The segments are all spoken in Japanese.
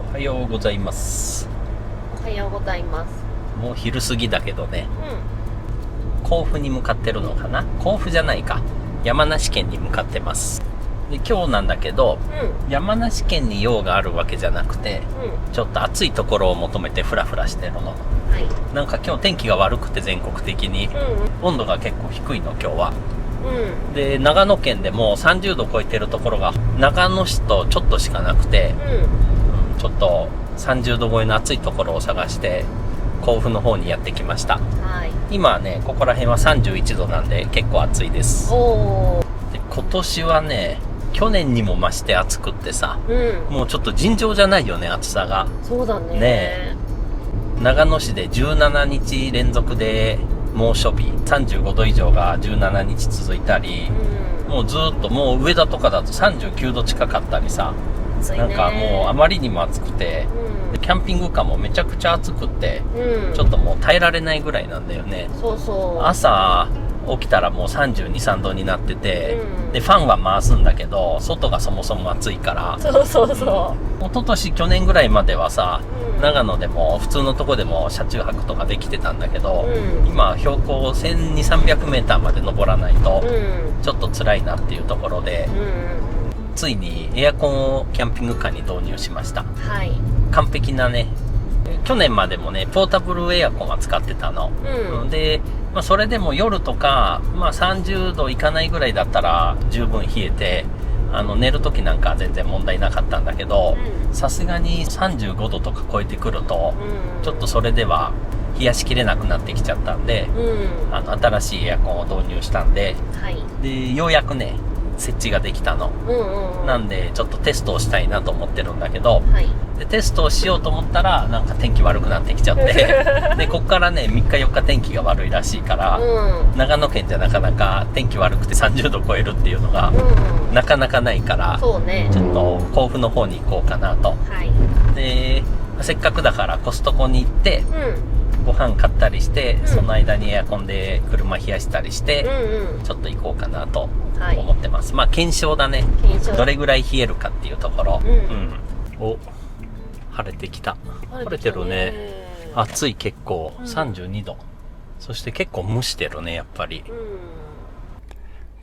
おはようございます。おはようございます。もう昼過ぎだけどね、甲府に向かってるのかな。甲府じゃないか、山梨県に向かってます。で今日なんだけど、山梨県に用があるわけじゃなくて、ちょっと暑いところを求めてフラフラしてるの。なんか今日天気が悪くて全国的に、温度が結構低いの今日は。で長野県でも30度超えてるところが長野市とちょっとしかなくて、ちょっと30度超えの暑いところを探して甲府の方にやってきました。今はねここら辺は31度なんで結構暑いです。で今年はね去年にも増して暑くってさ、もうちょっと尋常じゃないよね、暑さが。そうだね。ねえ、長野市で17日連続で猛暑日、35度以上が17日続いたり、もうずっともう上田とかだと39度近かったりさ、なんかもうあまりにも暑くて、キャンピングカーもめちゃくちゃ暑くって、ちょっともう耐えられないぐらいなんだよね。朝起きたらもう32、3度になってて、でファンは回すんだけど外がそもそも暑いから。一昨年去年ぐらいまではさ、長野でも普通のとこでも車中泊とかできてたんだけど、今標高1200、300メーターまで登らないとちょっと辛いなっていうところで、ついにエアコンをキャンピングカーに導入しました。完璧なね、去年までもねポータブルエアコンは使ってたの、で、それでも夜とか、30度いかないぐらいだったら十分冷えて、寝る時なんか全然問題なかったんだけど、さすがに35度とか超えてくると、ちょっとそれでは冷やしきれなくなってきちゃったんで、新しいエアコンを導入したんで、でようやくね設置ができたの、なんでちょっとテストをしたいなと思ってるんだけど、でテストをしようと思ったらなんか天気悪くなってきちゃってでこっからね3日4日天気が悪いらしいから、長野県じゃなかなか天気悪くて30度超えるっていうのが、なかなかないから、ちょっと甲府の方に行こうかなと、でせっかくだからコストコに行って、ご飯買ったりして、その間にエアコンで車冷やしたりして、ちょっと行こうかなと思ってます。検証だね。どれぐらい冷えるかっていうところ。お、晴れてきた。晴れてるね。暑い、結構32度。そして結構蒸してるね、やっぱり。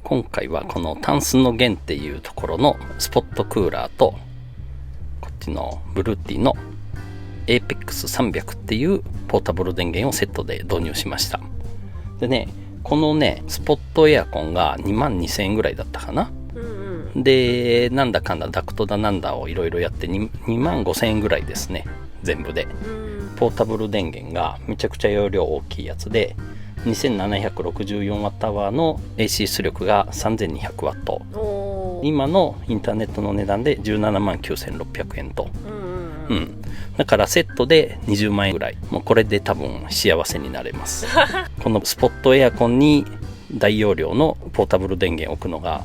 今回はこのタンスの源っていうところのスポットクーラーと、こっちのブルーティのAPEX300 っていうポータブル電源をセットで導入しました。でね、このねスポットエアコンが22,000円ぐらいだったかな、でなんだかんだダクトだなんだをいろいろやって25,000円ぐらいですね、全部で。ポータブル電源がめちゃくちゃ容量大きいやつで 2764Wh の AC 出力が 3200W、 今のインターネットの値段で179,600円と、だからセットで20万円ぐらい、もうこれで多分幸せになれますこのスポットエアコンに大容量のポータブル電源を置くのが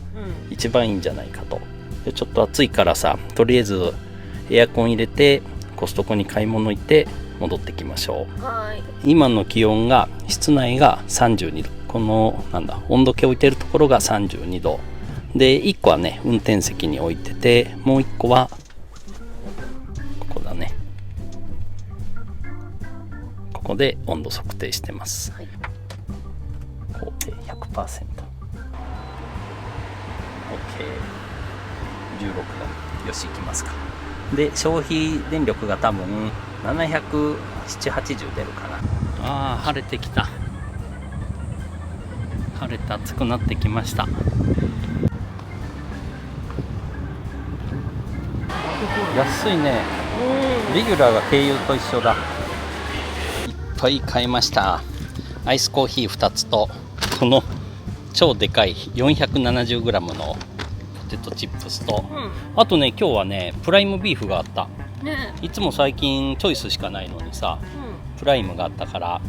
一番いいんじゃないかと。でちょっと暑いからさ、とりあえずエアコン入れてコストコに買い物行って戻ってきましょう。今の気温が室内が32度、この温度計置いてるところが32度で、1個はね運転席に置いてて、もう1個はここだね、ここで温度測定してます。こうで 100%。 OK、 16度。よし、行きますか。で消費電力が多分770、80出るかな。晴れてきた。晴れて暑くなってきました。安いね。レギュラーが軽油と一緒だ。いっぱい買いました。アイスコーヒー2つと、この超でかい 470g のポテトチップスと、あとね今日はねプライムビーフがあった、いつも最近チョイスしかないのにさ、プライムがあったから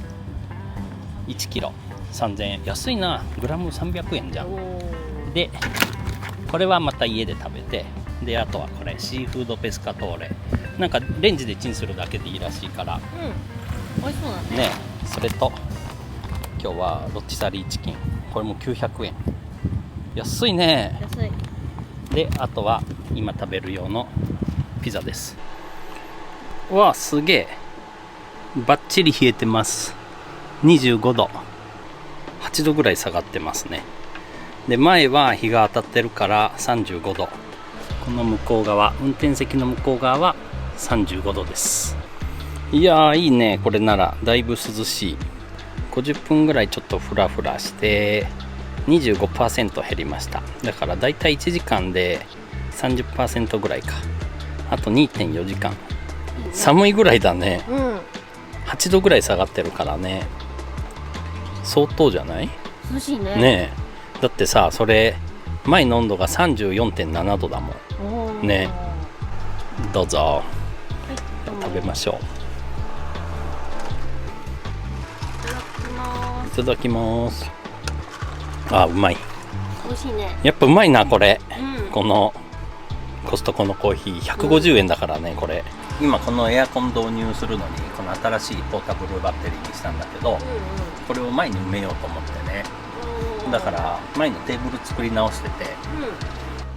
1キロ3000円、安いな。グラム300円じゃん。でこれはまた家で食べて、であとはこれシーフードペスカトーレ、なんかレンジでチンするだけでいいらしいから、美味しそうだね。それと今日はロッティサリーチキン、これも900円。安いね。安い。であとは今食べる用のピザです。わあ、すげえ。バッチリ冷えてます。25度。8度ぐらい下がってますね。で、前は日が当たってるから35度。この向こう側、運転席の向こう側は35度です。いやー、いいね。これならだいぶ涼しい。50分ぐらいちょっとフラフラして 25% 減りました。だからだいたい1時間で 30% ぐらいか。あと 2.4 時間。寒いぐらいだね。8度ぐらい下がってるからね。相当じゃない？涼しいね。ねえ。だってさ、それ前の温度が 34.7 度だもんね。どうぞ、はい、食べましょう。いただきます。あ、うまい。美味しいね。やっぱうまいなこれ、このコストコのコーヒー150円だからね、これ。今このエアコン導入するのにこの新しいポータブルバッテリーにしたんだけど、これを前に埋めようと思ってね。だから前のテーブル作り直してて、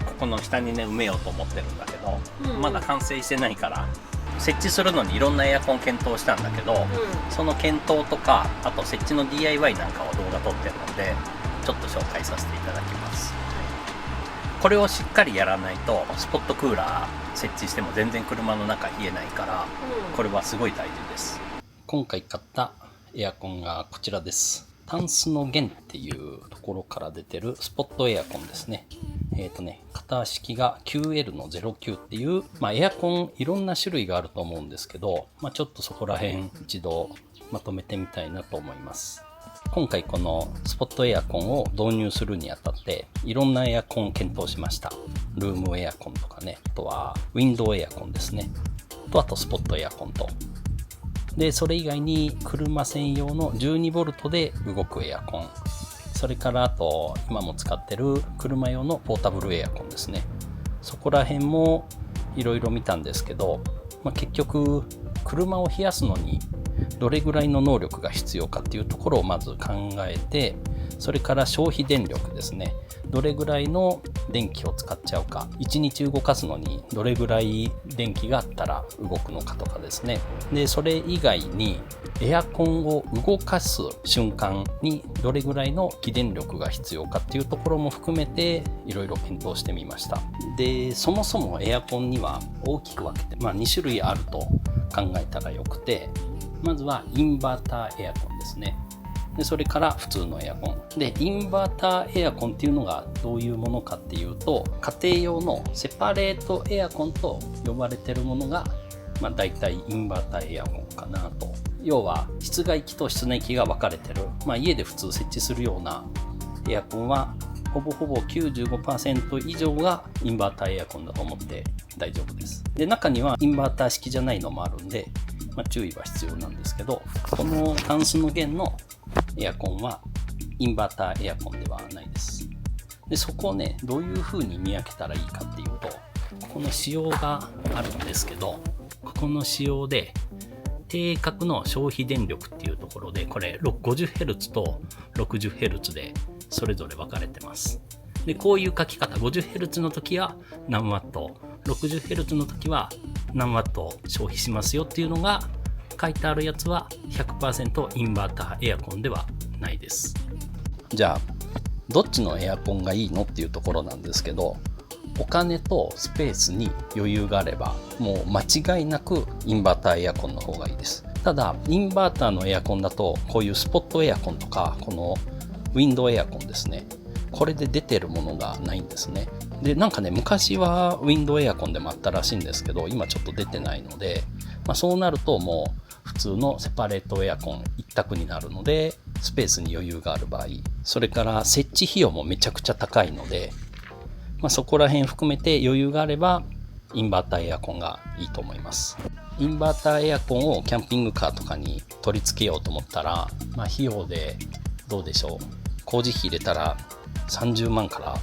ここの下にね埋めようと思ってるんだけど、まだ完成してないから設置するのにいろんなエアコン検討したんだけど、その検討とかあと設置の DIY なんかを動画撮ってるのでちょっと紹介させていただきます。これをしっかりやらないとスポットクーラー設置しても全然車の中冷えないから、これはすごい大事です。今回買ったエアコンがこちらです。タンスの弦っていうところから出てるスポットエアコンですね。型式が 9L の09っていう、エアコンいろんな種類があると思うんですけど、ちょっとそこら辺一度まとめてみたいなと思います。今回このスポットエアコンを導入するにあたっていろんなエアコンを検討しました。ルームエアコンとかね、あとはウィンドウエアコンですね。あとスポットエアコンと。で、それ以外に車専用の 12V で動くエアコン。それからあと今も使ってる車用のポータブルエアコンですね。そこら辺もいろいろ見たんですけど、結局車を冷やすのにどれぐらいの能力が必要かっていうところをまず考えて、それから消費電力ですね。どれぐらいの電気を使っちゃうか、1日動かすのにどれぐらい電気があったら動くのかとかですね。で、それ以外にエアコンを動かす瞬間にどれぐらいの起電力が必要かっていうところも含めていろいろ検討してみました。で、そもそもエアコンには大きく分けて、2種類あると考えたらよくて、まずはインバーターエアコンですね。で、それから普通のエアコンで、インバーターエアコンっていうのがどういうものかっていうと、家庭用のセパレートエアコンと呼ばれてるものが、大体インバーターエアコンかなと。要は室外機と室内機が分かれてる、家で普通設置するようなエアコンはほぼ 95% 以上がインバーターエアコンだと思って大丈夫です。で、中にはインバーター式じゃないのもあるんで、注意は必要なんですけど、このタンスの弦のエアコンはインバーターエアコンではないです。で、そこをね、どういう風に見分けたらいいかっていうと、ここの仕様があるんですけど、ここの仕様で定格の消費電力っていうところで、これ 50Hz と 60Hz でそれぞれ分かれてます。で、こういう書き方、50Hz の時は何ワット、60Hz の時は何ワット消費しますよっていうのが書いてあるやつは 100% インバーターエアコンではないです。じゃあどっちのエアコンがいいのっていうところなんですけど、お金とスペースに余裕があればもう間違いなくインバーターエアコンの方がいいです。ただインバーターのエアコンだとこういうスポットエアコンとかこのウィンドウエアコンですね、これで出てるものがないんですね。で、昔はウィンドウエアコンでもあったらしいんですけど、今ちょっと出てないので、そうなるともう普通のセパレートエアコン一択になるので、スペースに余裕がある場合、それから設置費用もめちゃくちゃ高いので、そこら辺含めて余裕があればインバーターエアコンがいいと思います。インバーターエアコンをキャンピングカーとかに取り付けようと思ったら、費用でどうでしょう、工事費入れたら30万から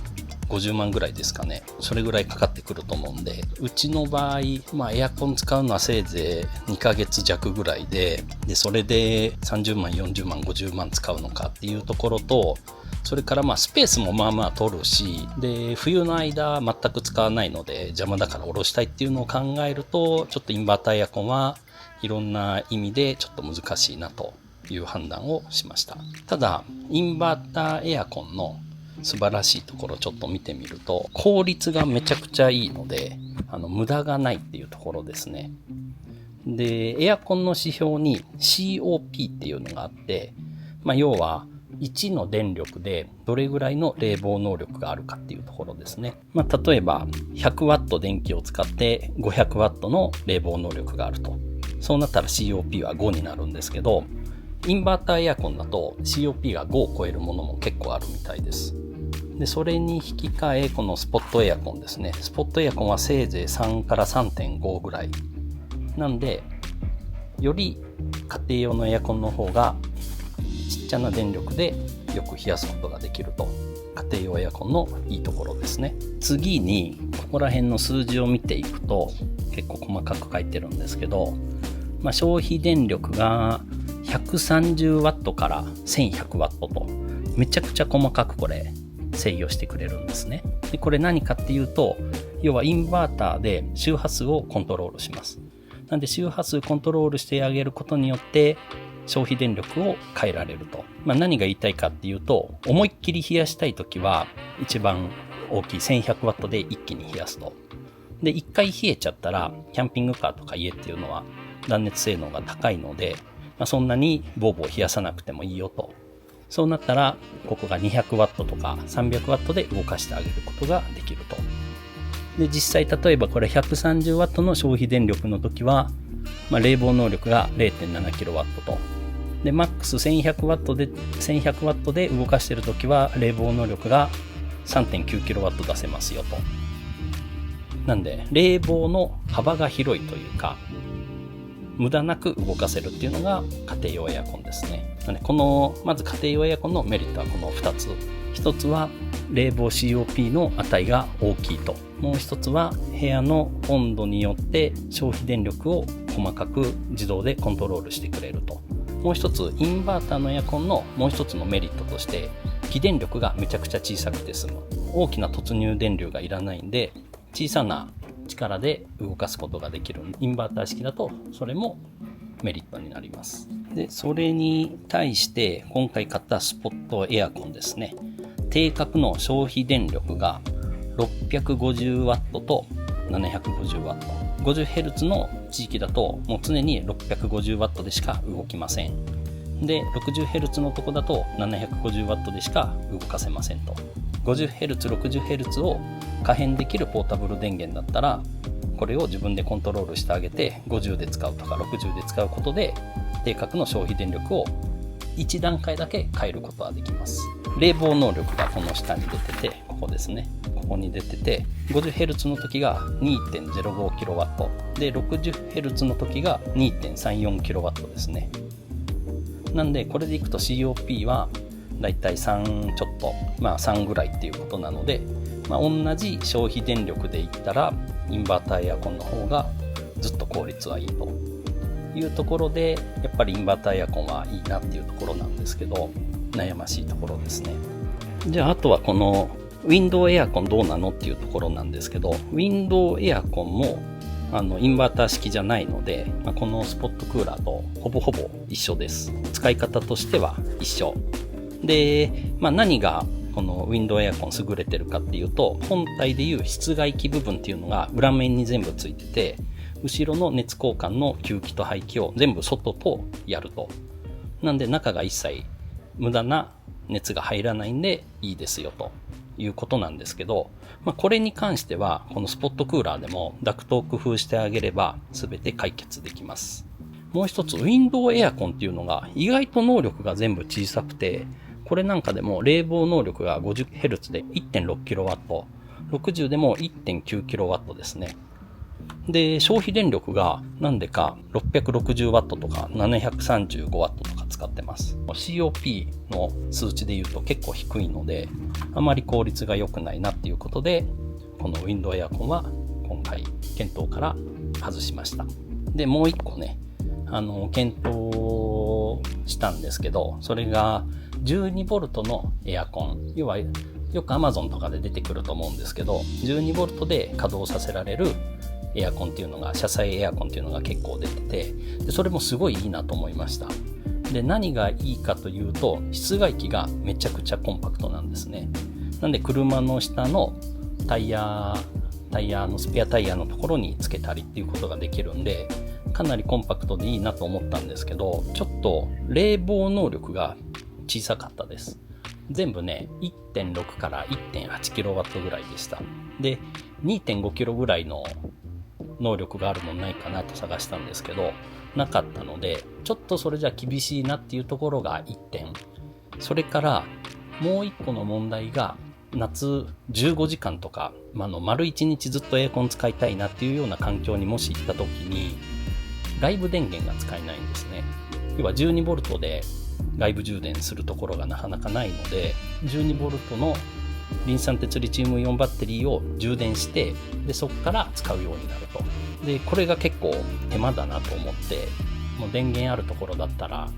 50万ぐらいですかね。それぐらいかかってくると思うんで、うちの場合、エアコン使うのはせいぜい2ヶ月弱ぐらいで、それで30万、40万、50万使うのかっていうところと、それからスペースもまあまあ取るし、で、冬の間全く使わないので邪魔だから下ろしたいっていうのを考えると、ちょっとインバーターエアコンはいろんな意味でちょっと難しいなという判断をしました。ただ、インバーターエアコンの素晴らしいところをちょっと見てみると、効率がめちゃくちゃいいので、無駄がないっていうところですね。で、エアコンの指標に COP っていうのがあって、要は1の電力でどれぐらいの冷房能力があるかっていうところですね。例えば 100W 電気を使って 500W の冷房能力があると。そうなったら COP は5になるんですけど、インバーターエアコンだと COP が5を超えるものも結構あるみたいです。で、それに引き換え、このスポットエアコンですね。スポットエアコンはせいぜい3から 3.5 ぐらい。なんで、より家庭用のエアコンの方がちっちゃな電力でよく冷やすことができると。家庭用エアコンのいいところですね。次に、ここら辺の数字を見ていくと、結構細かく書いてるんですけど、消費電力が 130W から 1100W と、めちゃくちゃ細かくこれ制御してくれるんですね。で、これ何かっていうと、要はインバーターで周波数をコントロールします。なんで周波数コントロールしてあげることによって消費電力を変えられると。何が言いたいかっていうと、思いっきり冷やしたいときは一番大きい 1100W で一気に冷やすと。で、一回冷えちゃったらキャンピングカーとか家っていうのは断熱性能が高いので、そんなにボーボー冷やさなくてもいいよと。そうなったらここが 200W とか 300W で動かしてあげることができると。で、実際例えばこれ 130W の消費電力の時は、冷房能力が 0.7kW と。で、マックス 1100W で動かしている時は冷房能力が 3.9kW 出せますよと。なんで、冷房の幅が広いというか、無駄なく動かせるっていうのが家庭用エアコンですね。なので、まず家庭用エアコンのメリットはこの2つ。一つは冷房 COP の値が大きいと。もう一つは部屋の温度によって消費電力を細かく自動でコントロールしてくれると。もう一つ、インバーターのエアコンのもう一つのメリットとして、起電力がめちゃくちゃ小さくて済む。大きな突入電流がいらないんで、小さな力で動かすことができる。インバーター式だとそれもメリットになります。で、それに対して今回買ったスポットエアコンですね。定格の消費電力が 650W と 750W。50Hz の地域だともう常に 650W でしか動きません。で、60Hz のとこだと 750W でしか動かせませんと。50Hz、60Hz を可変できるポータブル電源だったら、これを自分でコントロールしてあげて、50で使うとか60で使うことで、定格の消費電力を1段階だけ変えることができます。冷房能力がこの下に出てて、ここですね。ここに出てて、50Hz の時が 2.05kW で、60Hz の時が 2.34kW ですね。なんで、これでいくと COP はだいたい3ちょっと、3ぐらいっていうことなので、同じ消費電力で言ったらインバーターエアコンの方がずっと効率はいいというところで、やっぱりインバーターエアコンはいいなっていうところなんですけど、悩ましいところですね。じゃあ、あとはこのウィンドウエアコンどうなのっていうところなんですけど、ウィンドウエアコンもインバーター式じゃないので、このスポットクーラーとほぼほぼ一緒です。使い方としては一緒で、何がこのウィンドウエアコン優れてるかっていうと、本体でいう室外機部分っていうのが裏面に全部ついてて、後ろの熱交換の吸気と排気を全部外とやると。なんで中が一切無駄な熱が入らないんでいいですよということなんですけど、これに関してはこのスポットクーラーでもダクトを工夫してあげれば全て解決できます。もう一つ、ウィンドウエアコンっていうのが意外と能力が全部小さくて、これなんかでも冷房能力が 50Hz で 1.6kW、60でも 1.9kW ですね。で、消費電力がなんでか 660W とか 735W とか使ってます。COP の数値で言うと結構低いので、あまり効率が良くないなっていうことで、このウィンドウエアコンは今回検討から外しました。で、もう一個ね、検討したんですけど、それが 12V のエアコン、要はよく Amazon とかで出てくると思うんですけど、12V で稼働させられるエアコンっていうのが、車載エアコンっていうのが結構出てて、でそれもすごいいいなと思いました。で、何がいいかというと、室外機がめちゃくちゃコンパクトなんですね。なんで車の下のタイヤのスペアタイヤのところにつけたりっていうことができるんで、かなりコンパクトでいいなと思ったんですけど、ちょっと冷房能力が小さかったです。全部ね、1.6 から 1.8kW ぐらいでした。で、2.5kg ぐらいの能力があるのないかなと探したんですけど、なかったので、ちょっとそれじゃ厳しいなっていうところが1点。それからもう1個の問題が、夏15時間とか、丸1日ずっとエアコン使いたいなっていうような環境にもし行った時に、外部電源が使えないんですね。要は 12V で外部充電するところがなかなかないので、 12V のリン酸鉄リチウムイオンバッテリーを充電して、でそこから使うようになると。でこれが結構手間だなと思って、もう電源あるところだったら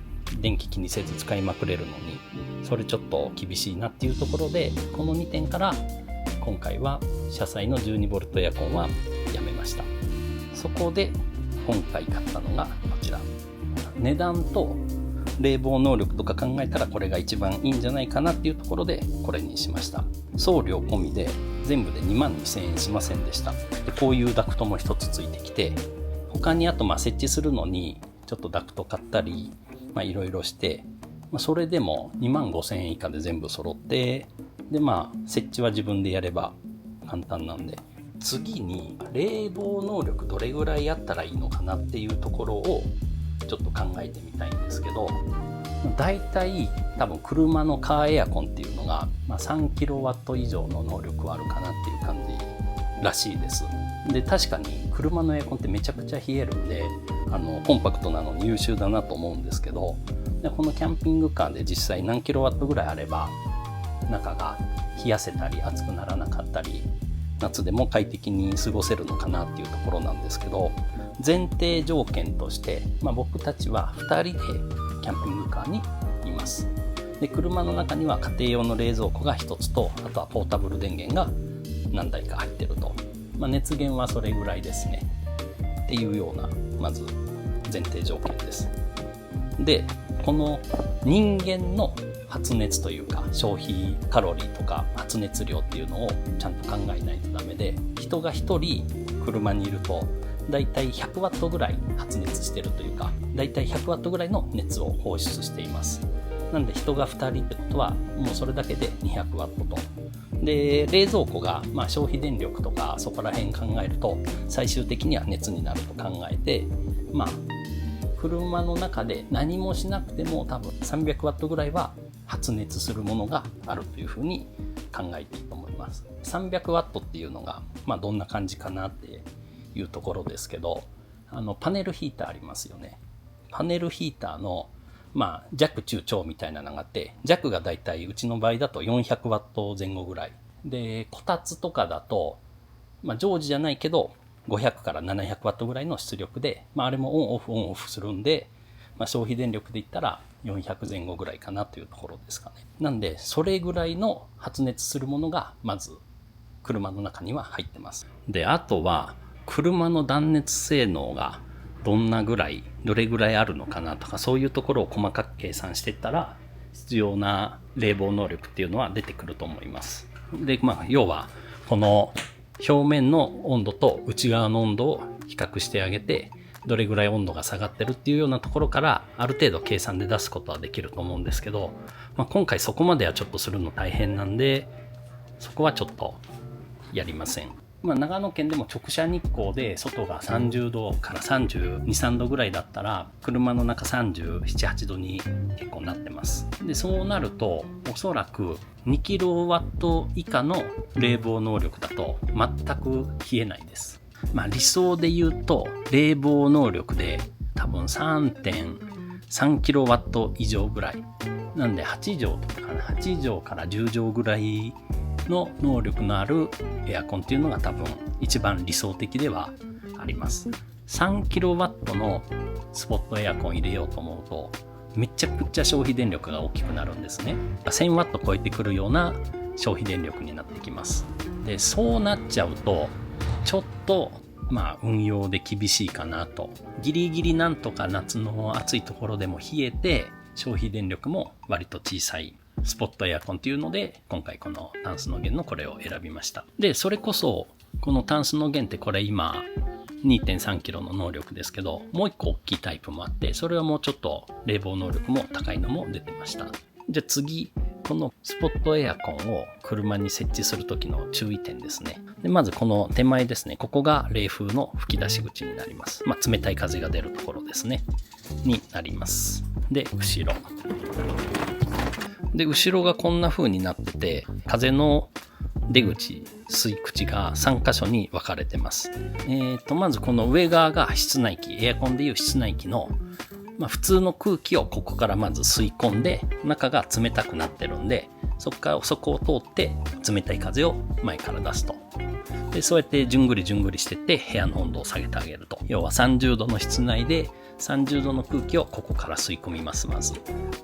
電気気にせず使いまくれるのに、それちょっと厳しいなっていうところで、この2点から今回は車載の 12V エアコンはやめました。そこで今回買ったのがこちら。値段と冷房能力とか考えたらこれが一番いいんじゃないかなっていうところでこれにしました。送料込みで全部で22,000円しませんでした。でこういうダクトも一つついてきて、他にあと設置するのにちょっとダクト買ったりいろいろして、それでも25,000円以下で全部揃って、で設置は自分でやれば簡単なんで、次に冷房能力どれぐらいあったらいいのかなっていうところをちょっと考えてみたいんですけど、だいたい多分車のカーエアコンっていうのが 3kW 以上の能力はあるかなっていう感じらしいです。で確かに車のエアコンってめちゃくちゃ冷えるんで、コンパクトなのに優秀だなと思うんですけど、でこのキャンピングカーで実際何キロワットぐらいあれば中が冷やせたり暑くならなかったり、夏でも快適に過ごせるのかなっていうところなんですけど、前提条件として、僕たちは2人でキャンピングカーにいます。で車の中には家庭用の冷蔵庫が1つと、あとはポータブル電源が何台か入ってると、熱源はそれぐらいですねっていうようなまず前提条件です。でこの人間の発熱というか消費カロリーとか発熱量っていうのをちゃんと考えないとダメで、人が1人車にいるとだいたい 100W ぐらい発熱してるというか、だいたい 100W ぐらいの熱を放出しています。なんで人が2人ってことはもうそれだけで 200W と。で冷蔵庫が消費電力とかそこら辺考えると最終的には熱になると考えて、車の中で何もしなくても多分 300W ぐらいは発熱するものがあるというふうに考えていいと思います。 300W っていうのがどんな感じかなっていうところですけど、パネルヒーターありますよね。パネルヒーターの弱中長みたいなのがあって、弱がだいたいうちの場合だと 400W 前後ぐらいで、こたつとかだと常時じゃないけど500から 700W ぐらいの出力で、あれもオンオフするんで、消費電力で言ったら400前後ぐらいかなというところですかね。なんでそれぐらいの発熱するものがまず車の中には入ってます。であとは車の断熱性能がどれぐらいあるのかなとか、そういうところを細かく計算していったら必要な冷房能力っていうのは出てくると思います。で要はこの表面の温度と内側の温度を比較してあげて、どれぐらい温度が下がってるっていうようなところからある程度計算で出すことはできると思うんですけど、今回そこまではちょっとするの大変なんで、そこはちょっとやりません。長野県でも直射日光で外が30度から32、3度ぐらいだったら車の中37、8度に結構なってます。でそうなるとおそらく 2kW 以下の冷房能力だと全く冷えないです。理想で言うと冷房能力で多分 3.3kW 以上ぐらいなんで、8畳とか8畳から10畳ぐらいの能力のあるエアコンっていうのが多分一番理想的ではあります。 3kW のスポットエアコン入れようと思うとめちゃくちゃ消費電力が大きくなるんですね。1000ワット超えてくるような消費電力になってきます。で、そうなっちゃうとちょっと運用で厳しいかなと。ギリギリなんとか夏の暑いところでも冷えて消費電力も割と小さいスポットエアコンっていうので、今回このタンスの弦のこれを選びました。で、それこそこのタンスの弦ってこれ今 2.3 キロの能力ですけど、もう一個大きいタイプもあって、それはもうちょっと冷房能力も高いのも出てました。じゃあ次、このスポットエアコンを車に設置するときの注意点ですね。で、まずこの手前ですね。ここが冷風の吹き出し口になります。冷たい風が出るところですね。になります。で、後ろ。で、後ろがこんな風になってて、風の出口、吸い口が3箇所に分かれてます。まずこの上側が室内機、エアコンでいう室内機の普通の空気をここからまず吸い込んで、中が冷たくなってるんで、そこを通って冷たい風を前から出すと。で、そうやってじゅんぐりしてって部屋の温度を下げてあげると。要は30度の室内で30度の空気をここから吸い込みます、まず。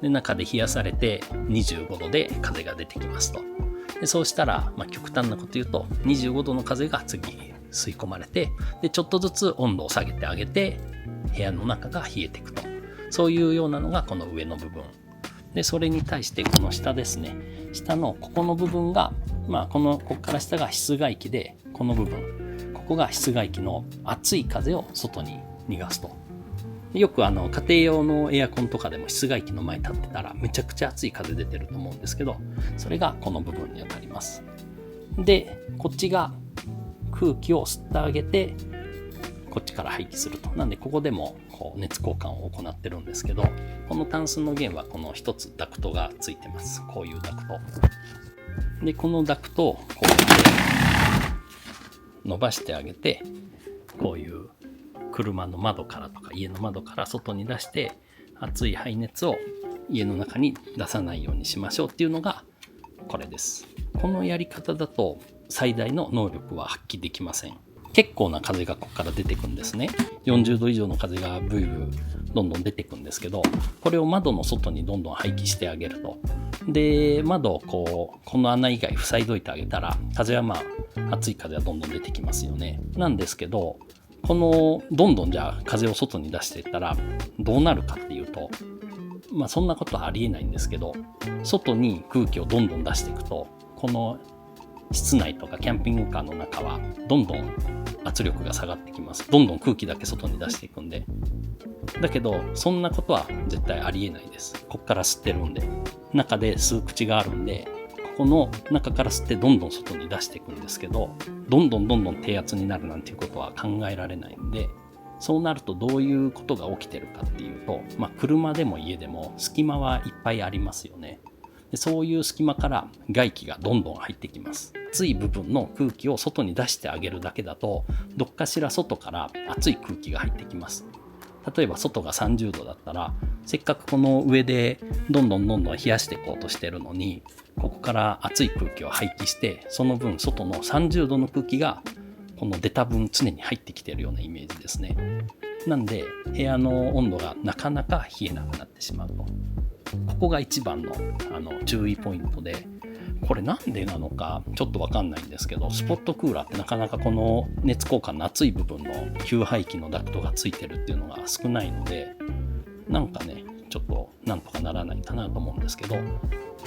で、中で冷やされて25度で風が出てきますと。で、そうしたら、極端なこと言うと25度の風が次吸い込まれて、で、ちょっとずつ温度を下げてあげて、部屋の中が冷えていくと。そういうようなのがこの上の部分。で、それに対してこの下ですね。下のここの部分が、ここから下が室外機で、この部分、ここが室外機の熱い風を外に逃がすと。よく家庭用のエアコンとかでも室外機の前に立ってたらめちゃくちゃ熱い風出てると思うんですけど、それがこの部分に当たります。で、こっちが空気を吸ってあげて、こっちから排気すると。なんでここでも熱交換を行ってるんですけど、このタンスの弦はこの一つダクトがついてます。こういうダクト。で、このダクトをこうやって伸ばしてあげて、こういう車の窓からとか家の窓から外に出して熱い排熱を家の中に出さないようにしましょうっていうのがこれです。このやり方だと最大の能力は発揮できません。結構な風がここから出てくんですね。40度以上の風がブイブイどんどん出てくんですけど、これを窓の外にどんどん排気してあげると。で、窓をこの穴以外塞いどいてあげたら、風は熱い風はどんどん出てきますよね。なんですけど、どんどんじゃあ風を外に出していったらどうなるかっていうと、そんなことはありえないんですけど、外に空気をどんどん出していくと、この室内とかキャンピングカーの中はどんどん圧力が下がってきます。どんどん空気だけ外に出していくんで。だけど、そんなことは絶対ありえないです。こっから吸ってるんで。中で吸う口があるんで、ここの中から吸ってどんどん外に出していくんですけど、どんどん低圧になるなんていうことは考えられないんで、そうなるとどういうことが起きてるかっていうと、車でも家でも隙間はいっぱいありますよね。で、そういう隙間から外気がどんどん入ってきます。熱い部分の空気を外に出してあげるだけだと、どっかしら外から熱い空気が入ってきます。例えば外が30度だったら、せっかくこの上でどんどん冷やしていこうとしてるのに、ここから熱い空気を排気して、その分外の30度の空気がこの出た分常に入ってきてるようなイメージですね。なんで部屋の温度がなかなか冷えなくなってしまうと。ここが一番の注意ポイントで、これなんでなのかちょっとわかんないんですけど、スポットクーラーってなかなかこの熱交換の熱い部分の給排気のダクトがついてるっていうのが少ないので、なんかねちょっとなんとかならないかなと思うんですけど、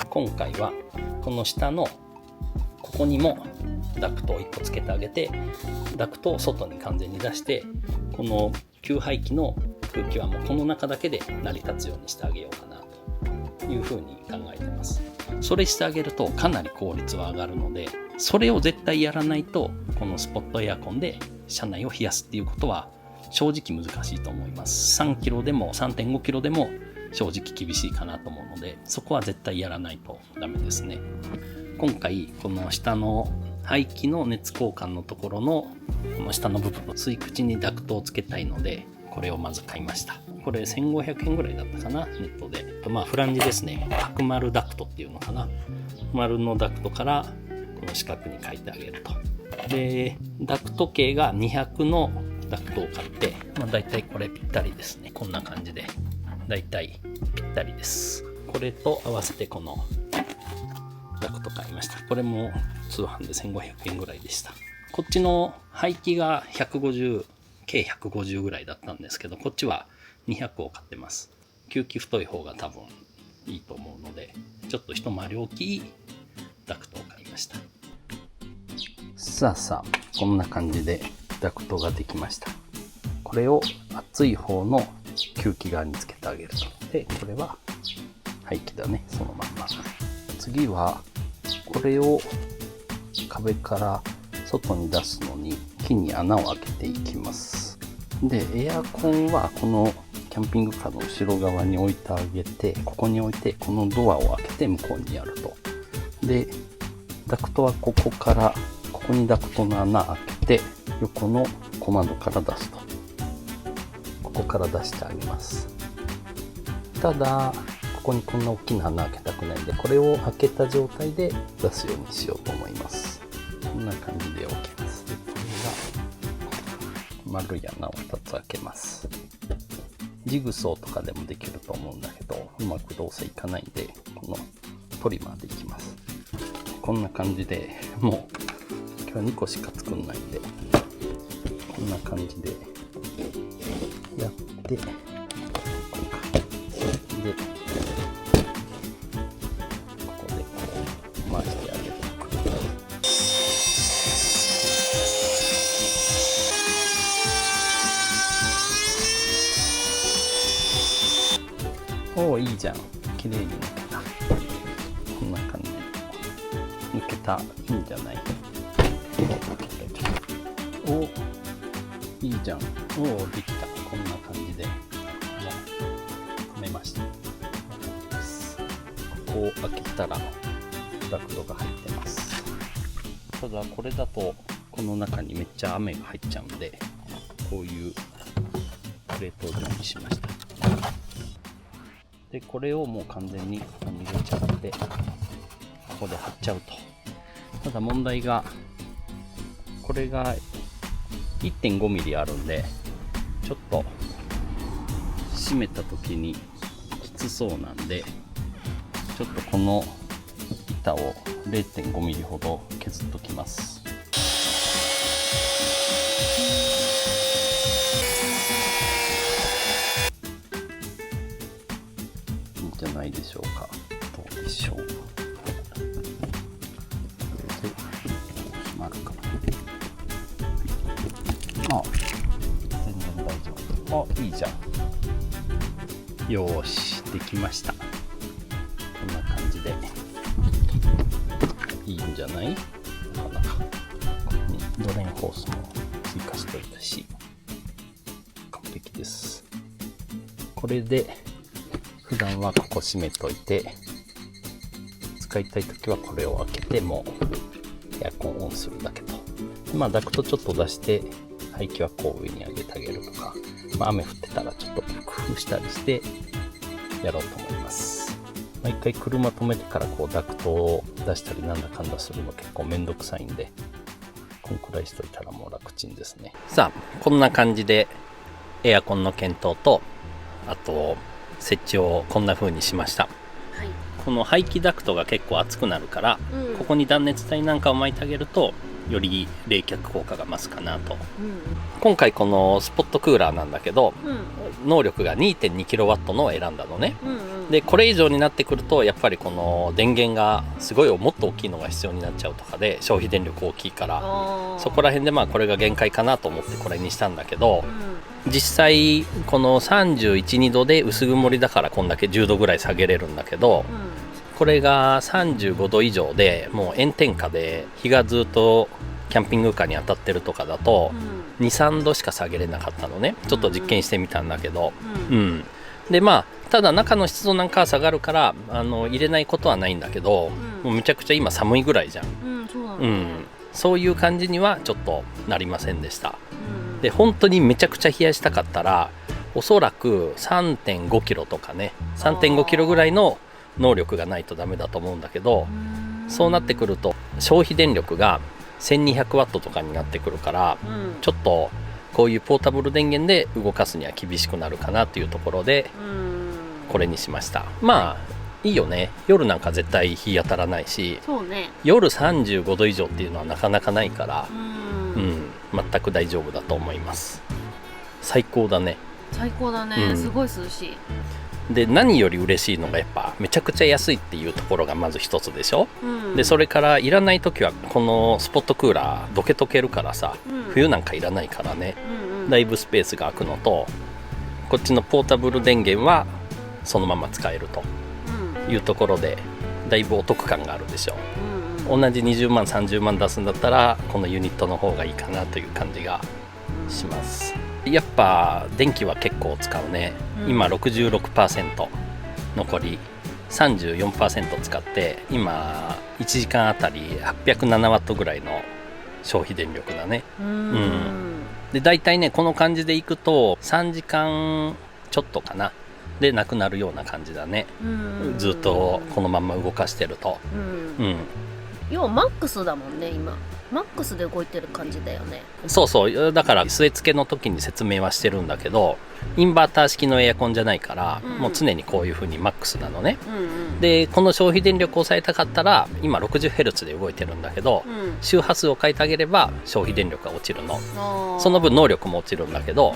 今回はこの下のここにもダクトを1個つけてあげて、ダクトを外に完全に出して、この給排気の空気はもうこの中だけで成り立つようにしてあげようかなというふうに考えてます。それしてあげるとかなり効率は上がるので、それを絶対やらないとこのスポットエアコンで車内を冷やすっていうことは正直難しいと思います。3キロでも 3.5 キロでも正直厳しいかなと思うので、そこは絶対やらないとダメですね。今回この下の排気の熱交換のところのこの下の部分の吸い口にダクトをつけたいので、これをまず買いました。これ1500円ぐらいだったかな、ネットで。フランジですね。角丸ダクトっていうのかな。丸のダクトからこの四角に書いてあげると。で、ダクト径が200のダクトを買って、だいたいこれぴったりですね。こんな感じで。だいたいぴったりです。これと合わせてこのダクト買いました。これも通販で1500円ぐらいでした。こっちの排気が150、計150ぐらいだったんですけど、こっちは200を買ってます。吸気太い方が多分いいと思うので、ちょっと一回り大きいダクトを買いました。さあ、こんな感じでダクトができました。これを熱い方の吸気側につけてあげると。で、これは排気だね、そのまんま。次は、これを壁から外に出すのに木に穴を開けていきます。で、エアコンはこのキャンピングカーの後ろ側に置いてあげて、ここに置いて、このドアを開けて向こうにやると。で、ダクトはここから、ここにダクトの穴開けて、横の小窓から出すと。ここから出してあげます。ただ、ここにこんな大きな穴開けたくないんで、これを開けた状態で出すようにしようと思います。こんな感じで OK です。で、これが丸い穴を2つ開けます。ジグソーとかでもできると思うんだけど、うまく動作いかないんで、このトリマーでいきます。こんな感じで、もう今日は2個しか作んないんで、こんな感じでやって、で、ここでこう回してあげる。おー、いいじゃん。綺麗に抜けた。こんな感じ。抜けた。いいんじゃない？お、いいじゃん。おー、できた。こんな感じで。止めました。ここを開けたらダクトが入ってます。ただこれだとこの中にめっちゃ雨が入っちゃうんで、こういうプレートを準備しました。で、これをもう完全にここに入れちゃって、ここで貼っちゃうと。ただ問題が、これが 1.5 ミリあるんで、ちょっと閉めた時にきつそうなんで、ちょっとこの板を 0.5 ミリほど削っときます。いいんじゃないでしょうか。どうでしょう。これで閉まるかな。あ、全然大丈夫。あ、いいじゃん。よーし、できました。こんな感じでいいんじゃない？なかなか。ここにドレンホースも追加しといたし、完璧です。これで普段はここ閉めといて、使いたいときはこれを開けて、もうエアコンオンするだけと。まあダクトちょっと出して排気はこう上に上げてあげるとか、まあ、雨降ってたらちょっと工夫したりしてやろうと思います。毎回車止めてからこうダクトを出したりなんだかんだするの結構めんどくさいんで、こんくらいしといたらもう楽ちんですね。さあ、こんな感じでエアコンの検討と、あと設置をこんな風にしました。はい、この排気ダクトが結構熱くなるから、ここに断熱材なんかを巻いてあげるとより冷却効果が増すかなと。今回このスポットクーラーなんだけど、能力が 2.2kW のを選んだのね。でこれ以上になってくるとやっぱりこの電源がすごいもっと大きいのが必要になっちゃうとかで、消費電力大きいから、そこら辺でまあこれが限界かなと思ってこれにしたんだけど、実際この31、2度で薄曇りだからこんだけ10度ぐらい下げれるんだけど、これが35度以上でもう炎天下で日がずっとキャンピングカーに当たってるとかだと 2,3 度しか下げれなかったのね。ちょっと実験してみたんだけど、でまあただ中の湿度なんかは下がるから入れないことはないんだけど、もうめちゃくちゃ今寒いぐらいじゃん。そういう感じにはちょっとなりませんでした。で本当にめちゃくちゃ冷やしたかったらおそらく 3.5 キロとかね 3.5 キロぐらいの能力がないとダメだと思うんだけど、そうなってくると消費電力が1200ワットとかになってくるから、ちょっとこういうポータブル電源で動かすには厳しくなるかなっていうところで、これにしました。まあいいよね。夜なんか絶対日当たらないし、そうね。夜35度以上っていうのはなかなかないから、全く大丈夫だと思います。最高だね。最高だね、すごい涼しい。で何より嬉しいのがやっぱめちゃくちゃ安いっていうところがまず一つでしょ、でそれからいらない時はこのスポットクーラーどけとけるからさ、冬なんかいらないからね、だいぶスペースが空くのと、こっちのポータブル電源はそのまま使えるというところでだいぶお得感があるでしょ、同じ20万30万出すんだったらこのユニットの方がいいかなという感じがします。やっぱ電気は結構使うね、今 66% 残り 34% 使って今1時間あたり807ワットぐらいの消費電力だね。でだいたいねこの感じでいくと3時間ちょっとかなでなくなるような感じだね、ずっとこのまま動かしてると。要はマックスだもんね。今マックスで動いてる感じだよね。そうそう、だから据え付けの時に説明はしてるんだけど、インバーター式のエアコンじゃないから、もう常にこういう風にマックスなのね、でこの消費電力を抑えたかったら今 60Hz で動いてるんだけど、周波数を変えてあげれば消費電力が落ちるの。その分能力も落ちるんだけど、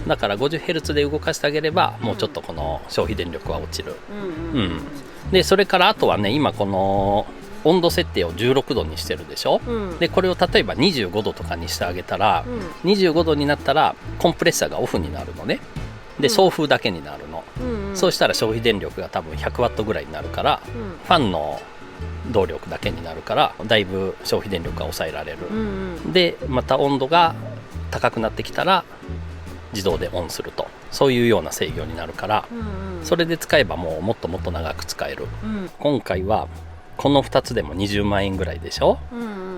だから 50Hz で動かしてあげればもうちょっとこの消費電力は落ちる。でそれからあとはね、今この温度設定を16度にしてるでしょ、でこれを例えば25度とかにしてあげたら、25度になったらコンプレッサーがオフになるのね。で送風だけになるの、そうしたら消費電力が多分100ワットぐらいになるから、ファンの動力だけになるからだいぶ消費電力が抑えられる、でまた温度が高くなってきたら自動でオンすると、そういうような制御になるから、それで使えばもうもっともっと長く使える、今回はこの2つでも20万円ぐらいでしょ、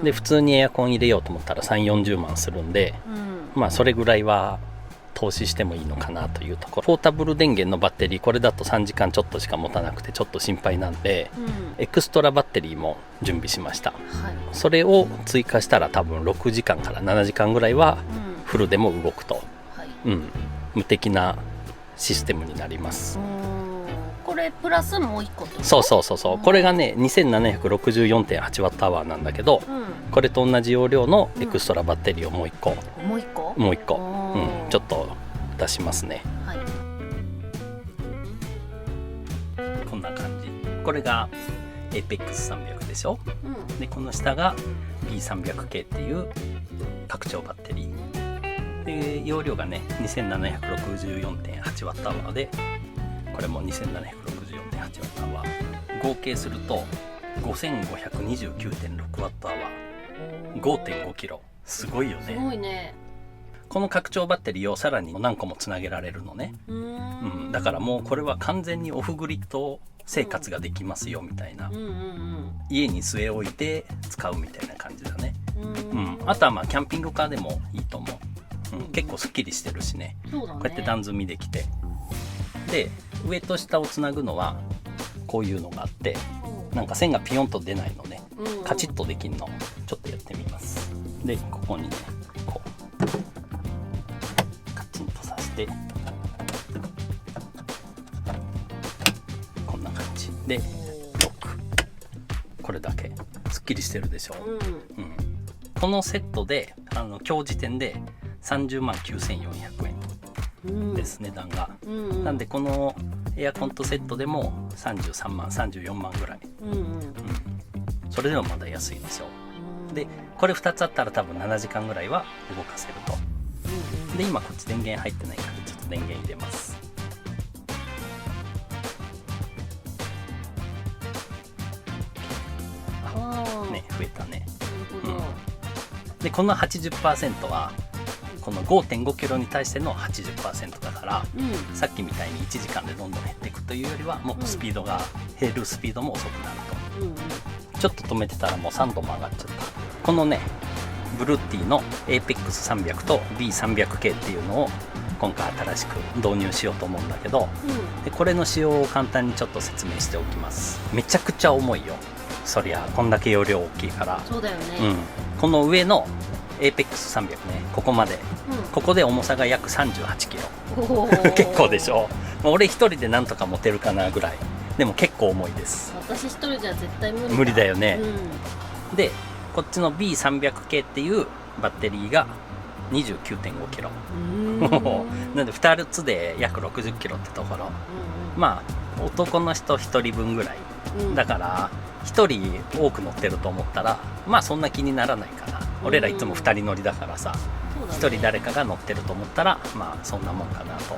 で普通にエアコン入れようと思ったら3、40万するんで、まあそれぐらいは投資してもいいのかなというところ。ポータブル電源のバッテリーこれだと3時間ちょっとしか持たなくてちょっと心配なんで、エクストラバッテリーも準備しました、それを追加したら多分6時間から7時間ぐらいはフルでも動くと、無敵なシステムになります。これプラスもう1個ってこと？そう、これがね 2764.8 ワットアワーなんだけど、これと同じ容量のエクストラバッテリーをもう1個、ちょっと出しますね、こんな感じ。これが APEX300 でしょ、でこの下が B300K っていう拡張バッテリーで、容量がね 2764.8 ワットアワーで、これも 2764.8 ワットアワー、合計すると 5529.6 ワットアワー、 5.5 キロ、すごいよね。すごいね。この拡張バッテリーをさらに何個もつなげられるのね。だからもうこれは完全にオフグリッド生活ができますよみたいな、家に据え置いて使うみたいな感じだね。あとはまあキャンピングカーでもいいと思う、結構すっきりしてるしね。こうやって段積みできて、で上と下をつなぐのはこういうのがあって、なんか線がピヨンと出ないのね、カチッとできるの。ちょっとやってみます。でここにねこうカチンとさして、こんな感じでロック。これだけすっきりしてるでしょ、このセットで今日時点で30万9400円です、値段が。なんでこのエアコンとセットでも33万34万ぐらい、それでもまだ安いでしょ。でこれ2つあったら多分7時間ぐらいは動かせると。で今こっち電源入ってないからちょっと電源入れます。ね、増えたね。でこの 80% はこの 5.5 キロに対しての 80% だから、さっきみたいに1時間でどんどん減っていくというよりはもっとスピードが、減るスピードも遅くなると、ちょっと止めてたらもう3度も上がっちゃった。このねブルッティの APEX300 と B300K っていうのを今回新しく導入しようと思うんだけど、でこれの仕様を簡単にちょっと説明しておきます。めちゃくちゃ重いよ、そりゃこんだけ容量大きいから。そうだよね、この上の APEX300 ね、ここまでここで重さが約38キロおー結構でしょ。俺一人でなんとか持てるかなぐらい。でも結構重いです。私一人じゃ絶対無理だ。無理だよね、うん、でこっちの B300 系っていうバッテリーが 29.5 キロなんで2つで約60キロってところ、まあ男の人1人分ぐらいだから1人多く乗ってると思ったらまあそんな気にならないかな。俺らいつも2人乗りだからさ、1人誰かが乗ってると思ったらまあそんなもんかなと、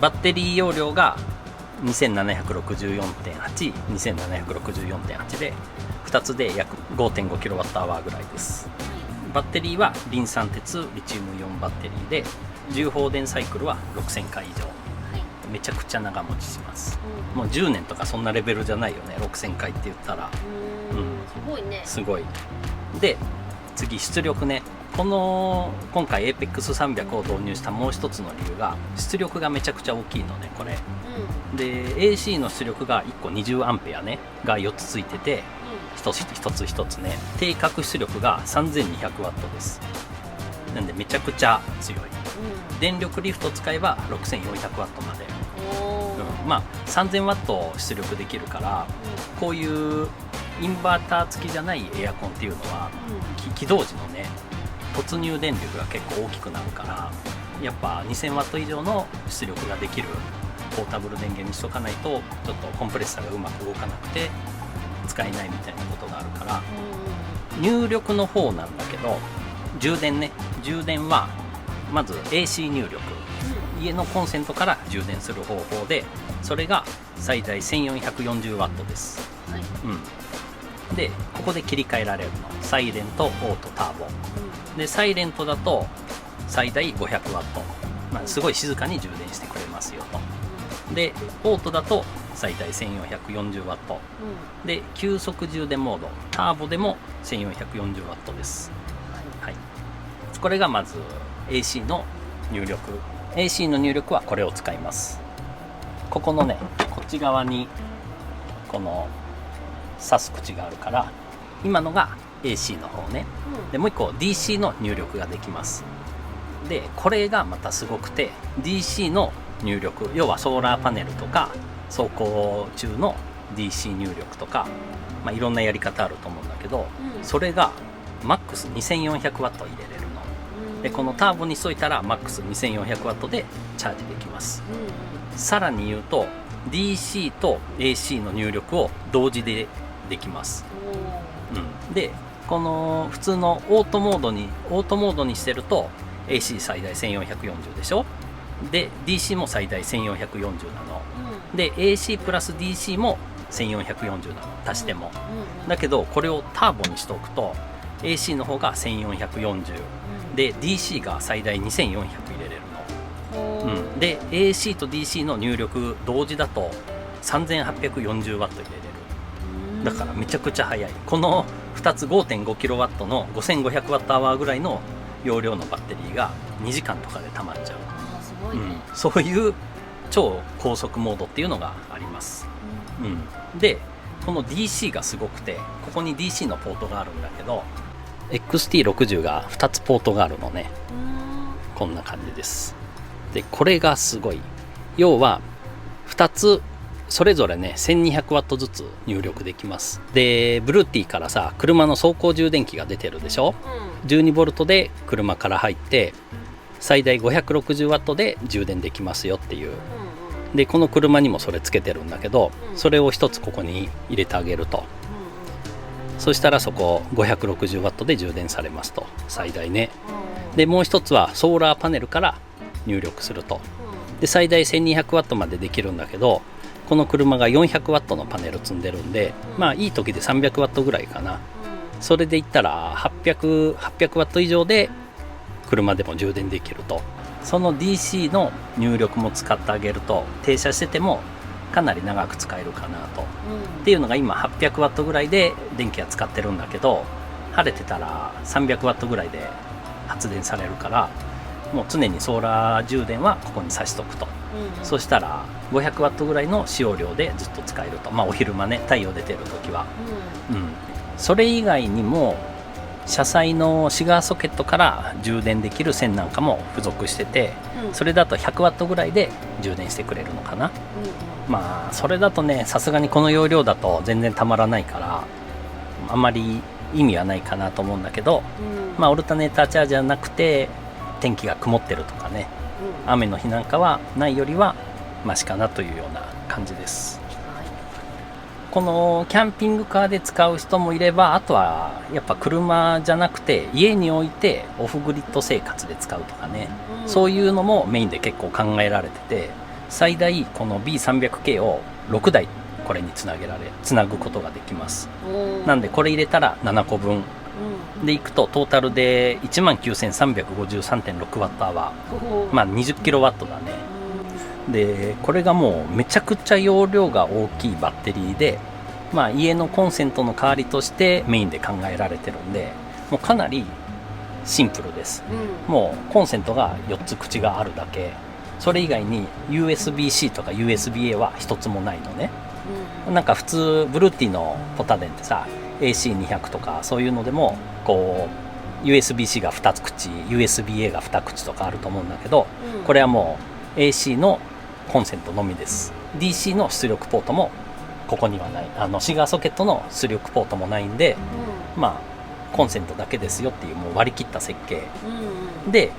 バッテリー容量が 2764.8、2764.8 で2つで約 5.5kWh ぐらいです。バッテリーはリン酸鉄リチウムイオンバッテリーで充放電サイクルは6000回以上、めちゃくちゃ長持ちします、もう10年とかそんなレベルじゃないよね、6000回って言ったら。すごいね。すごい。で次出力ね。今回 APEX300 を導入したもう一つの理由が出力がめちゃくちゃ大きいのねこれ、で AC の出力が1個 20A ねが4つついてて、一つ一つね定格出力が 3200W です。なんでめちゃくちゃ強い、電力リフト使えば 6400W まで、まあ 3000W 出力できるから、こういうインバーター付きじゃないエアコンっていうのは、起動時のね突入電力が結構大きくなるから、やっぱ 2000W 以上の出力ができるポータブル電源にしとかないとちょっとコンプレッサーがうまく動かなくて使えないみたいなことがあるから、入力の方なんだけど充電はまず AC 入力、家のコンセントから充電する方法で、それが最大 1440W です、でここで切り替えられるのサイレント、オート、ターボ、でサイレントだと最大 500W、すごい静かに充電してくれますよと。でオートだと最大 1440W、で急速充電モードターボでも 1440W です、これがまず AC の入力。 AC の入力はこれを使います。ここのねこっち側にこの挿す口があるから、今のが AC の方ね、でもう一個 DC の入力ができます。でこれがまたすごくて DC の入力、要はソーラーパネルとか走行中の DC 入力とか、いろんなやり方あると思うんだけど、それが MAX2400W 入れれるので、このターボにしといたら MAX2400W でチャージできます、さらに言うと DC と AC の入力を同時でできます、でこの普通のオートモードにしてると AC 最大1440でしょ。で DC も最大1440なの、で AC プラス DC も1440なの足しても、だけどこれをターボにしておくと AC の方が1440、で DC が最大2400入れれるの、で AC と DC の入力同時だと 3840W 入れれる。だからめちゃくちゃ速い。この2つ 5.5kW の 5500Wh ぐらいの容量のバッテリーが2時間とかで溜まっちゃう。そういう超高速モードっていうのがあります、でこの DC がすごくて、ここに DC のポートがあるんだけど XT60 が2つポートがあるのね、こんな感じです。でこれがすごい。要は2つそれぞれね 1200W ずつ入力できます。でブルーティーからさ車の走行充電器が出てるでしょ、12V で車から入って最大 560W で充電できますよっていう、でこの車にもそれつけてるんだけど、それを一つここに入れてあげると、そしたらそこ 560W で充電されますと、最大ね。でもう一つはソーラーパネルから入力すると、で最大 1200W までできるんだけど、この車が 400W のパネル積んでるんで、いい時で 300W ぐらいかな。それで言ったら 800W 以上で車でも充電できると。その DC の入力も使ってあげると停車しててもかなり長く使えるかなと、っていうのが今 800W ぐらいで電気は使ってるんだけど、晴れてたら 300W ぐらいで発電されるから、もう常にソーラー充電はここに差しとくと、そしたら 500W ぐらいの使用量でずっと使えると。お昼間ね太陽出てる時は、それ以外にも車載のシガーソケットから充電できる線なんかも付属してて、それだと 100W ぐらいで充電してくれるのかな。まあそれだとね、さすがにこの容量だと全然たまらないから、あんまり意味はないかなと思うんだけど、まあオルタネーターチャージャーなくて天気が曇ってるとかね、雨の日なんかはないよりはマシかなというような感じです。このキャンピングカーで使う人もいれば、あとはやっぱ車じゃなくて家に置いてオフグリッド生活で使うとかね、そういうのもメインで結構考えられてて、最大この B300K を6台これにつなぐことができます。なんでこれ入れたら7個分でいくとトータルで 19,353.6Wh、まあ 20kW だね。でこれがもうめちゃくちゃ容量が大きいバッテリーで、まあ、家のコンセントの代わりとしてメインで考えられてるんで、もうかなりシンプルです、もうコンセントが4つ口があるだけ、それ以外に USB-C とか USB-A は1つもないのね、なんか普通ブルーティのポタ電ってさ AC200 とかそういうのでもこう USB-C が2口 USB-A が2口とかあると思うんだけど、これはもう AC のコンセントのみです。 DC の出力ポートもここにはない、シガーソケットの出力ポートもないんで、まあコンセントだけですよっていう、もう割り切った設計、で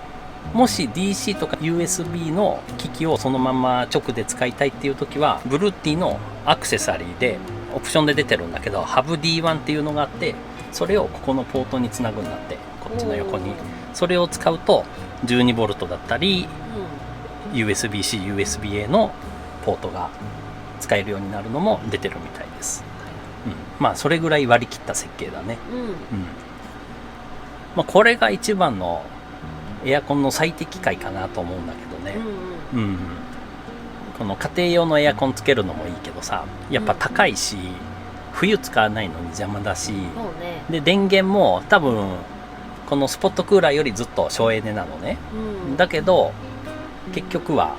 もし DC とか USB の機器をそのまま直で使いたいっていう時は、ブルーティのアクセサリーでオプションで出てるんだけど、ハブ D1 っていうのがあって、それをここのポートにつなぐんだって、こっちの横に。それを使うと 12V だったり、USB-C、USB-A のポートが使えるようになるのも出てるみたいです、まあそれぐらい割り切った設計だね、まあ、これが一番のエアコンの最適解かなと思うんだけどね、この家庭用のエアコンつけるのもいいけどさ、やっぱ高いし、冬使わないのに邪魔だし、で電源も多分このスポットクーラーよりずっと省エネなのね、だけど結局は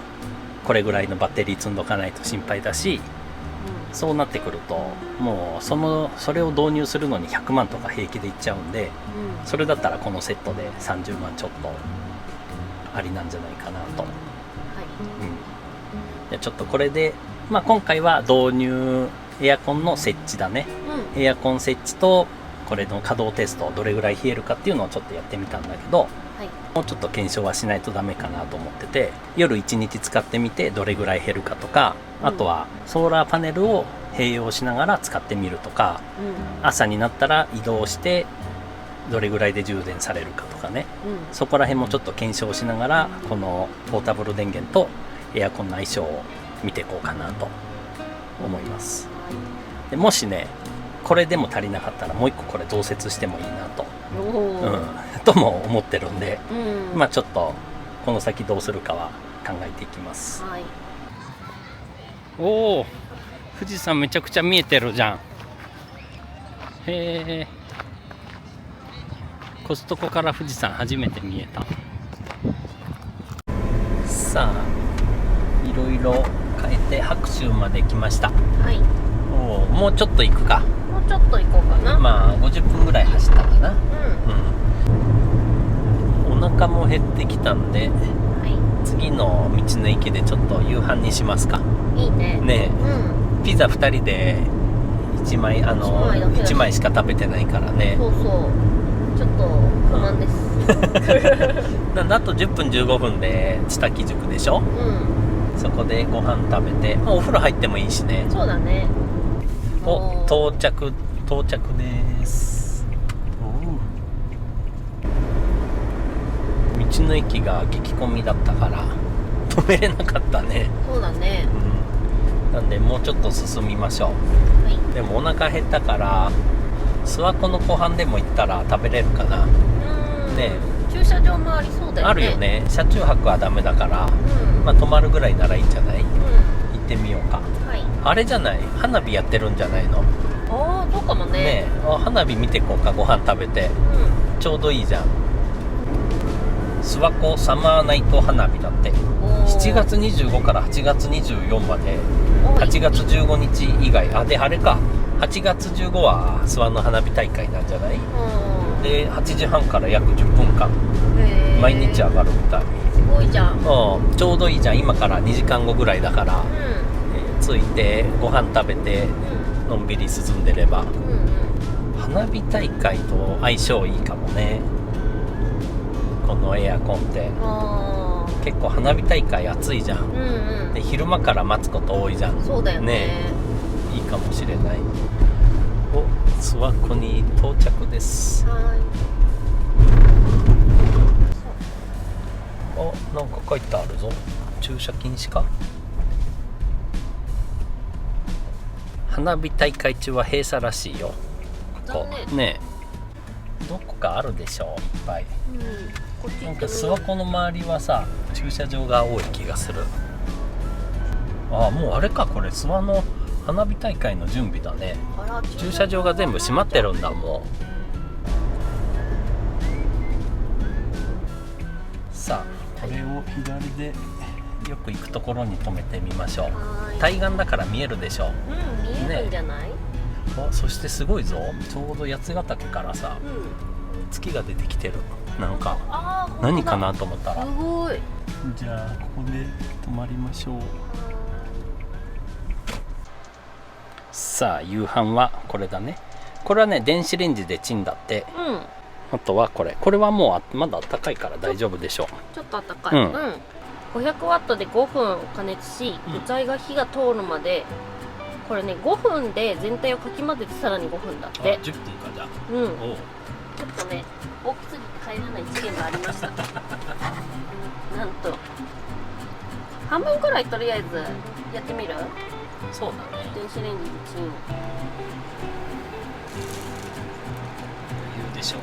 これぐらいのバッテリー積んどかないと心配だし、そうなってくるともうそれを導入するのに100万とか平気でいっちゃうんで、それだったらこのセットで30万ちょっとありなんじゃないかなと、じゃあちょっとこれで、まあ、今回は導入エアコンの設置だね、エアコン設置とこれの稼働テスト、どれぐらい冷えるかっていうのをちょっとやってみたんだけど、もうちょっと検証はしないとダメかなと思ってて、夜1日使ってみてどれぐらい減るかとか、あとはソーラーパネルを併用しながら使ってみるとか、朝になったら移動してどれぐらいで充電されるかとかね、そこら辺もちょっと検証しながら、このポータブル電源とエアコンの相性を見ていこうかなと思います。でもしねこれでも足りなかったらもう一個これ増設してもいいなと、とも思ってるんで、まあちょっとこの先どうするかは考えていきます、おお、富士山めちゃくちゃ見えてるじゃん。へえ、コストコから富士山初めて見えた。さあいろいろ変えて白州まで来ました。おお、もうちょっと行くか。もうちょっと行こうかな。まあ50分ぐらい走ったかな。お腹も減ってきたんで、次の道の駅でちょっと夕飯にしますか。いいね。ねえ、ピザ2人で1枚1枚しか食べてないからね。そうそう、ちょっと不満です。なんだ、あと10分15分で知多宿でしょ。そこでご飯食べて、お風呂入ってもいいしね。そうだね。お、到着です。道の駅が激混みだったから止めれなかったね。そうだね、なんでもうちょっと進みましょう。でもお腹減ったから諏訪湖の湖畔でも行ったら食べれるかな。ね、駐車場もありそうだよね。あるよね。車中泊はダメだから、まあ泊まるぐらいならいいんじゃない、行ってみようか。あれじゃない、花火やってるんじゃないの。ああ、そうかもね。ねえ、花火見てこうか、ご飯食べて、ちょうどいいじゃん。諏訪湖サマーナイト花火だって。7月25から8月24まで、8月15日以外、であれか、8月15は諏訪の花火大会なんじゃない。で8時半から約10分間へー毎日上がるみたい。すごいじゃん。ちょうどいいじゃん。今から2時間後ぐらいだから、着いてご飯食べてのんびり進んでれば、花火大会と相性いいかもね、このエアコンって。結構花火大会暑いじゃん、で昼間から待つこと多いじゃん。そうだよね。いいかもしれない。お、諏訪湖に到着です。あ、なんか書いてあるぞ。駐車禁止か。花火大会中は閉鎖らしいよ、ここね。どこかあるでしょう、いっぱい。なんか諏訪湖の周りはさ、駐車場が多い気がする。ああ、もうあれか、これ諏訪の花火大会の準備だね。駐車場が全部閉まってるんだ。もうさあ、これを左でよく行くところに止めてみましょう。対岸だから見えるでしょ。見えるんじゃない？そしてすごいぞ、ちょうど八ヶ岳からさ、月が出てきてる。なんか何かなと思ったら、すごい。じゃあここで止まりましょう。さあ、夕飯はこれだね。これはね、電子レンジでチンだって。あとはこれはもうまだ温かいから大丈夫でしょう。ちょっと温かい。500ワットで5分加熱し、具材が火が通るまで、これね5分で全体をかき混ぜてさらに5分だって。10分か。じゃあちょっとね、大きすぎて帰らない事件がありましたなんと半分くらいとりあえずやってみる？そうだね。電子レンジでチン。余裕でしょう。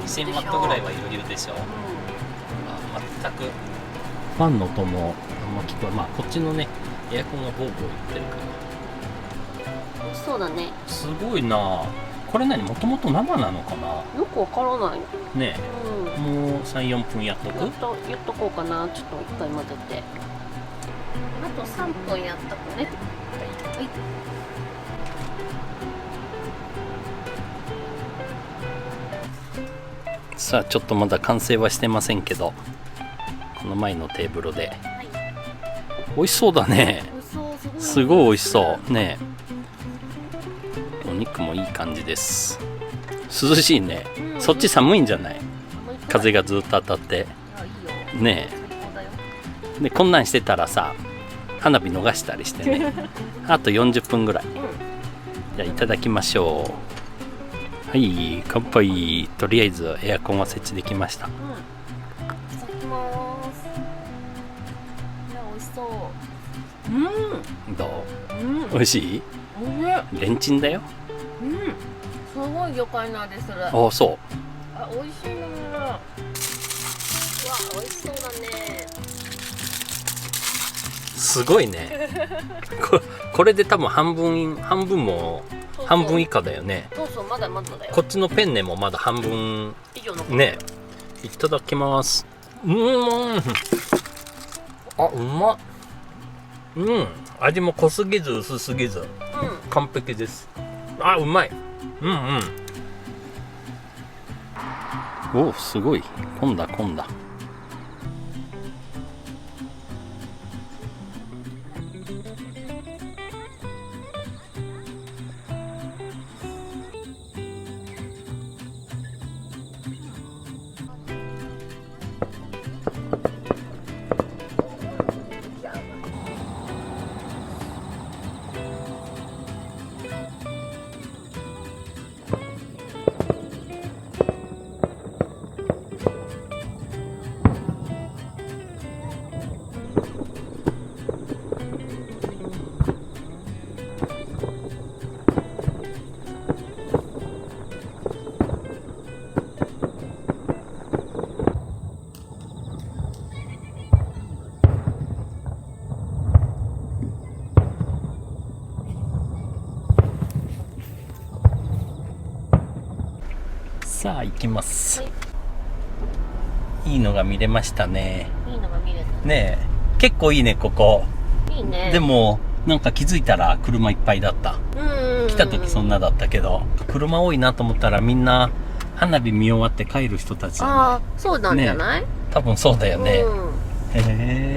2000ワットぐらいは余裕でしょう。全くファンの音もあんま聞こえ、まあこっちのねエアコンがボーボー言ってるから。美味しそうだね。すごいな。これ何、もともと生なのかな。よくわからないね。もう 3,4 分やっとく。やっとこうかな。ちょっと一回混ぜて、あと3分やっとくね。はい。さあ、ちょっとまだ完成はしてませんけど、この前のテーブルで、美味しそうだね。すごい美味しそうね。お肉もいい感じです。涼しいね。そっち寒いんじゃない？風がずっと当たってねえ。でこんなんしてたらさ、花火逃したりしてねあと40分ぐらい。じゃあいただきましょう。はい、乾杯。とりあえずエアコンは設置できました。いただきます。いや、美味しそう。どう？美味しい？レンチンだよ。すごい魚介の味する。ああ、そう。美味しいな。うわ、美味しそうだね。すごいねこれで多分半分も半分以下だよね。そう、まだまだだよ。こっちのペンネもまだ半分以上のね。いただきます。あ、うまっ。味も濃すぎず薄すぎず、完璧です。あ、うまい。お、すごい。混んだ。さあ行きます。いいのが見れましたね。いいのが見れたねえ、結構いいね、ここ。いいね。でもなんか気づいたら車いっぱいだった。来た時そんなだったけど、車多いなと思ったらみんな花火見終わって帰る人たちじゃない？ああ、そうなんじゃない？多分そうだよね。うん。へえ。